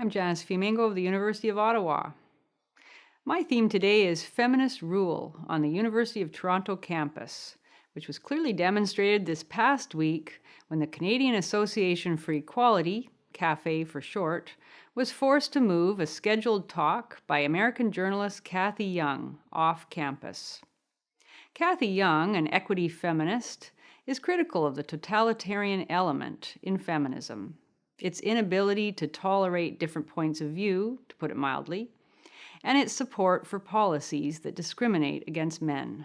I'm Janice Fiamengo of the University of Ottawa. My theme today is feminist rule on the University of Toronto campus, which was clearly demonstrated this past week when the Canadian Association for Equality, CAFE for short, was forced to move a scheduled talk by American journalist Cathy Young off campus. Cathy Young, an equity feminist, is critical of the totalitarian element in feminism, its inability to tolerate different points of view, to put it mildly, and its support for policies that discriminate against men.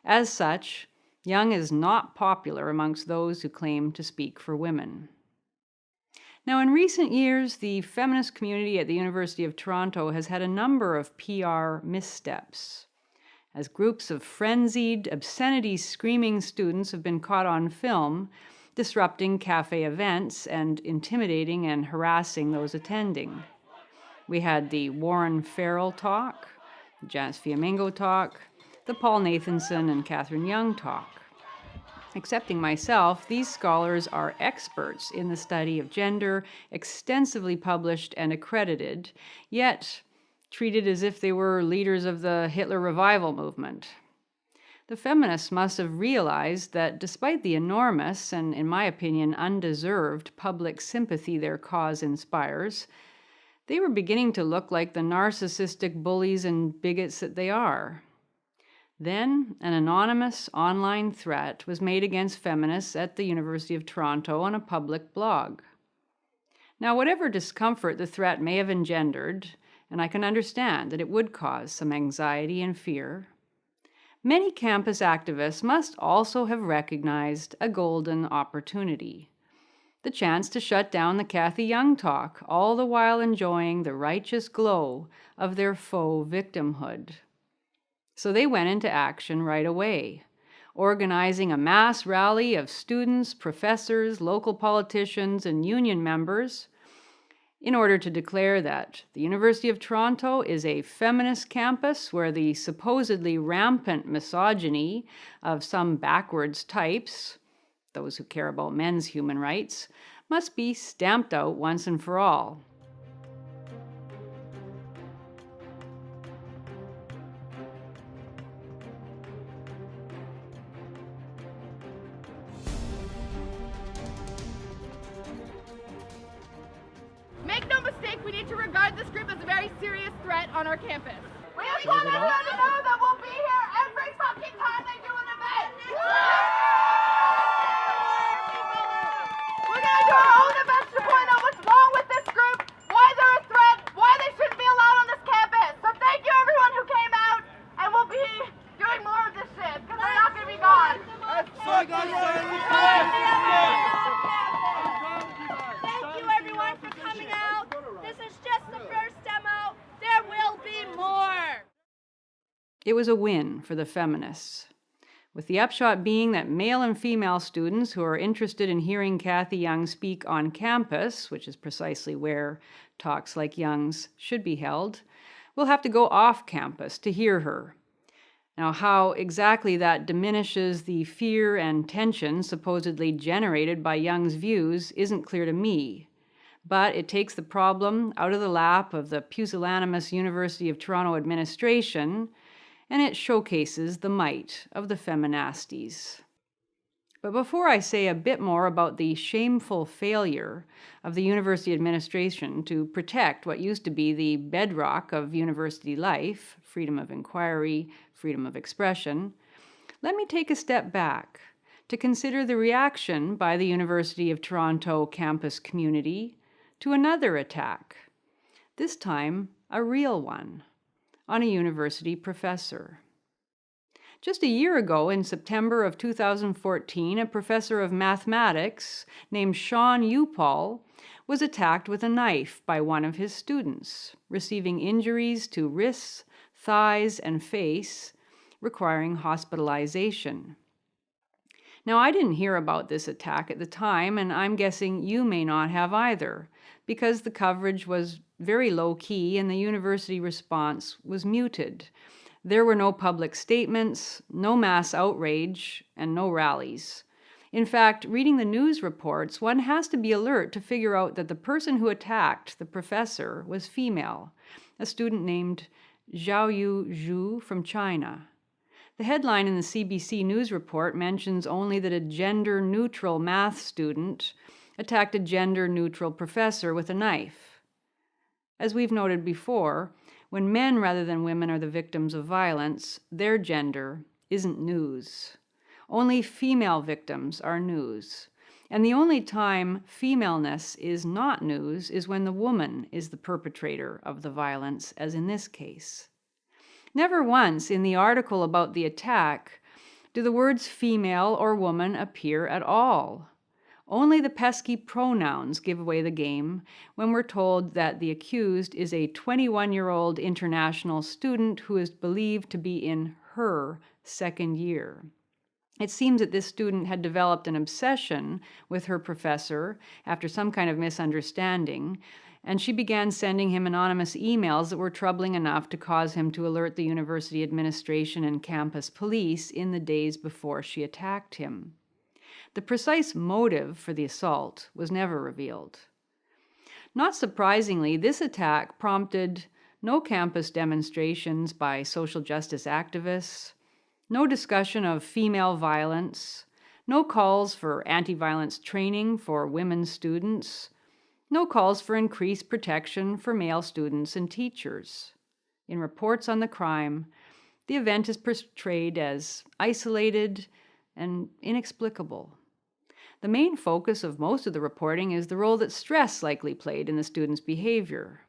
As such, Young is not popular amongst those who claim to speak for women. Now, in recent years, the feminist community at the University of Toronto has had a number of PR missteps, as groups of frenzied, obscenity-screaming students have been caught on film disrupting cafe events and intimidating and harassing those attending. We had the Warren Farrell talk, the Janice Fiamengo talk, the Paul Nathanson and Catherine Young talk. Excepting myself, these scholars are experts in the study of gender, extensively published and accredited, yet treated as if they were leaders of the Hitler revival movement. The feminists must have realized that despite the enormous and, in my opinion, undeserved public sympathy their cause inspires, they were beginning to look like the narcissistic bullies and bigots that they are. Then, an anonymous online threat was made against feminists at the University of Toronto on a public blog. Now, whatever discomfort the threat may have engendered, and I can understand that it would cause some anxiety and fear, many campus activists must also have recognized a golden opportunity, the chance to shut down the Cathy Young talk, all the while enjoying the righteous glow of their faux victimhood. So they went into action right away, organizing a mass rally of students, professors, local politicians, and union members in order to declare that the University of Toronto is a feminist campus where the supposedly rampant misogyny of some backwards types, those who care about men's human rights, must be stamped out once and for all. Make no mistake, we need to regard this group as a very serious threat on our campus. We just want everyone to know that we'll be here every fucking time they do an event! We're gonna do our own events to point out what's wrong with this group, why they're a threat, why they shouldn't be allowed on this campus. So thank you everyone who came out, and we'll be doing more of this shit, because we're not gonna be gone. Thank you everyone for coming out. This is just the first demo. There will be more. It was a win for the feminists, with the upshot being that male and female students who are interested in hearing Cathy Young speak on campus, which is precisely where talks like Young's should be held, will have to go off campus to hear her. Now, how exactly that diminishes the fear and tension supposedly generated by Young's views isn't clear to me, but it takes the problem out of the lap of the pusillanimous University of Toronto administration, and it showcases the might of the feministes. But before I say a bit more about the shameful failure of the university administration to protect what used to be the bedrock of university life, freedom of inquiry, freedom of expression, let me take a step back to consider the reaction by the University of Toronto campus community to another attack, this time a real one, on a university professor. Just a year ago, in September of 2014, a professor of mathematics named Sean Upall was attacked with a knife by one of his students, receiving injuries to wrists, thighs, and face, requiring hospitalization. Now, I didn't hear about this attack at the time, and I'm guessing you may not have either, because the coverage was very low-key and the university response was muted. There were no public statements, no mass outrage, and no rallies. In fact, reading the news reports, one has to be alert to figure out that the person who attacked the professor was female, a student named Xiaoyu Zhu from China. The headline in the CBC News report mentions only that a gender-neutral math student attacked a gender-neutral professor with a knife. As we've noted before, when men rather than women are the victims of violence, their gender isn't news. Only female victims are news. And the only time femaleness is not news is when the woman is the perpetrator of the violence, as in this case. Never once in the article about the attack do the words female or woman appear at all. Only the pesky pronouns give away the game when we're told that the accused is a 21-year-old international student who is believed to be in her second year. It seems that this student had developed an obsession with her professor after some kind of misunderstanding, and she began sending him anonymous emails that were troubling enough to cause him to alert the university administration and campus police in the days before she attacked him. The precise motive for the assault was never revealed. Not surprisingly, this attack prompted no campus demonstrations by social justice activists, no discussion of female violence, no calls for anti-violence training for women students, no calls for increased protection for male students and teachers. In reports on the crime, the event is portrayed as isolated and inexplicable. The main focus of most of the reporting is the role that stress likely played in the student's behavior.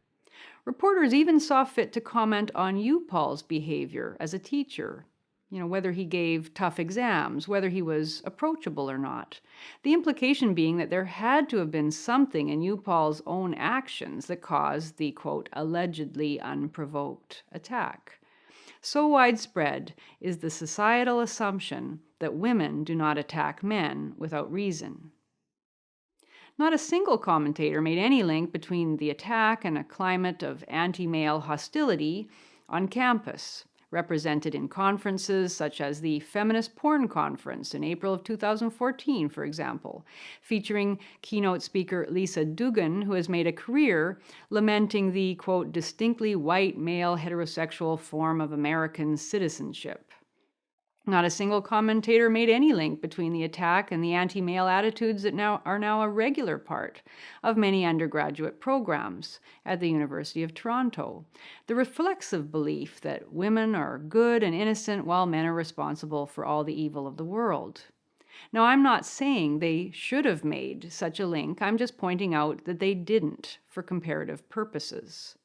Reporters even saw fit to comment on Paul's behavior as a teacher, whether he gave tough exams, whether he was approachable or not. The implication being that there had to have been something in Paul's own actions that caused the, quote, allegedly unprovoked attack. So widespread is the societal assumption that women do not attack men without reason. Not a single commentator made any link between the attack and a climate of anti-male hostility on campus, represented in conferences such as the Feminist Porn Conference in April of 2014, for example, featuring keynote speaker Lisa Dugan, who has made a career lamenting the, quote, distinctly white male heterosexual form of American citizenship. Not a single commentator made any link between the attack and the anti-male attitudes that are now a regular part of many undergraduate programs at the University of Toronto. The reflexive belief that women are good and innocent while men are responsible for all the evil of the world. Now, I'm not saying they should have made such a link. I'm just pointing out that they didn't for comparative purposes.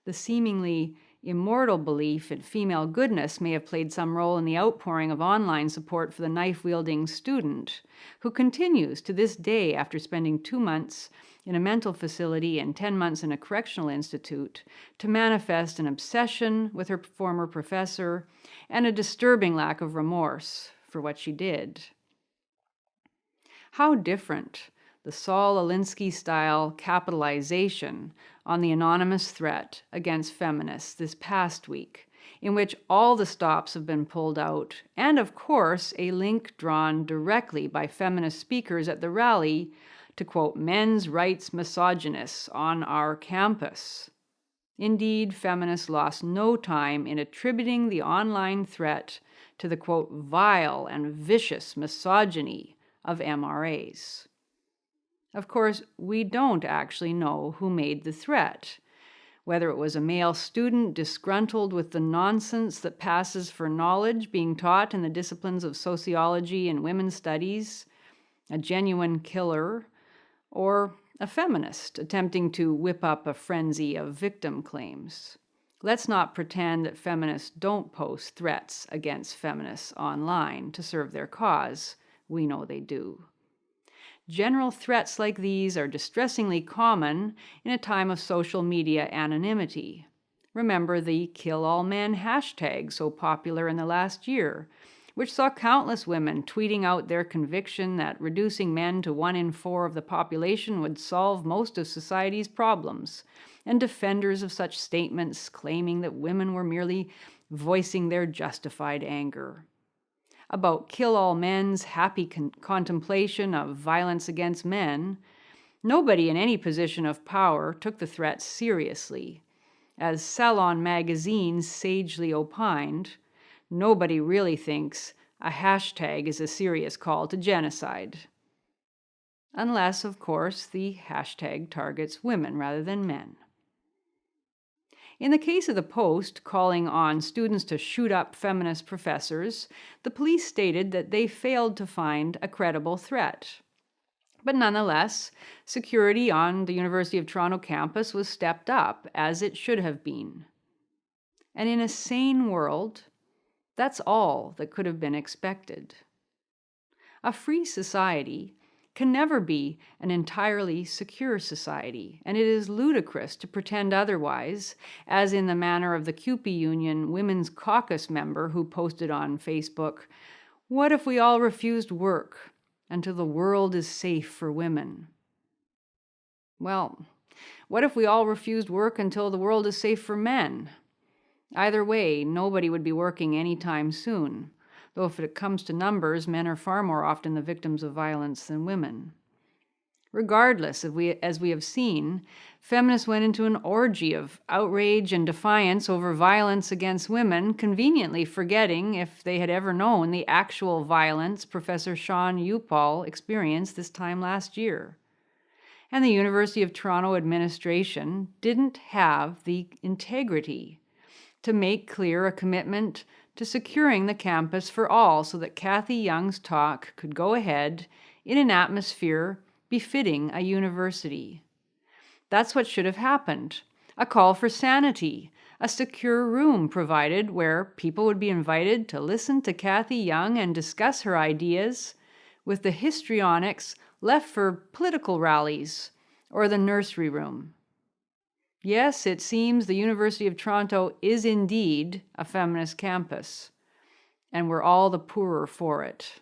The seemingly immortal belief in female goodness may have played some role in the outpouring of online support for the knife-wielding student, who continues to this day, after spending 2 months in a mental facility and 10 months in a correctional institute, to manifest an obsession with her former professor and a disturbing lack of remorse for what she did. How different the Saul Alinsky-style capitalization on the anonymous threat against feminists this past week, in which all the stops have been pulled out, and of course a link drawn directly by feminist speakers at the rally to, quote, men's rights misogynists on our campus. Indeed, feminists lost no time in attributing the online threat to the, quote, vile and vicious misogyny of MRAs. Of course, we don't actually know who made the threat, whether it was a male student disgruntled with the nonsense that passes for knowledge being taught in the disciplines of sociology and women's studies, a genuine killer, or a feminist attempting to whip up a frenzy of victim claims. Let's not pretend that feminists don't post threats against feminists online to serve their cause. We know they do. General threats like these are distressingly common in a time of social media anonymity. Remember the Kill All Men hashtag so popular in the last year, which saw countless women tweeting out their conviction that reducing men to 1 in 4 of the population would solve most of society's problems, and defenders of such statements claiming that women were merely voicing their justified anger. about kill all men's happy contemplation of violence against men, nobody in any position of power took the threats seriously. As Salon magazine sagely opined, nobody really thinks a hashtag is a serious call to genocide. Unless, of course, the hashtag targets women rather than men. In the case of the Post calling on students to shoot up feminist professors, the police stated that they failed to find a credible threat. But nonetheless, security on the University of Toronto campus was stepped up, as it should have been. And in a sane world, that's all that could have been expected. A free society can never be an entirely secure society, and it is ludicrous to pretend otherwise, as in the manner of the CUPE Union Women's Caucus member who posted on Facebook, "What if we all refused work until the world is safe for women?" Well, what if we all refused work until the world is safe for men? Either way, nobody would be working anytime soon. Though if it comes to numbers, men are far more often the victims of violence than women. Regardless, as we have seen, feminists went into an orgy of outrage and defiance over violence against women, conveniently forgetting, if they had ever known, the actual violence Professor Sean Upall experienced this time last year. And the University of Toronto administration didn't have the integrity to make clear a commitment to securing the campus for all so that Cathy Young's talk could go ahead in an atmosphere befitting a university. That's what should have happened. A call for sanity, a secure room provided where people would be invited to listen to Cathy Young and discuss her ideas, with the histrionics left for political rallies or the nursery room. Yes, it seems the University of Toronto is indeed a feminist campus, and we're all the poorer for it.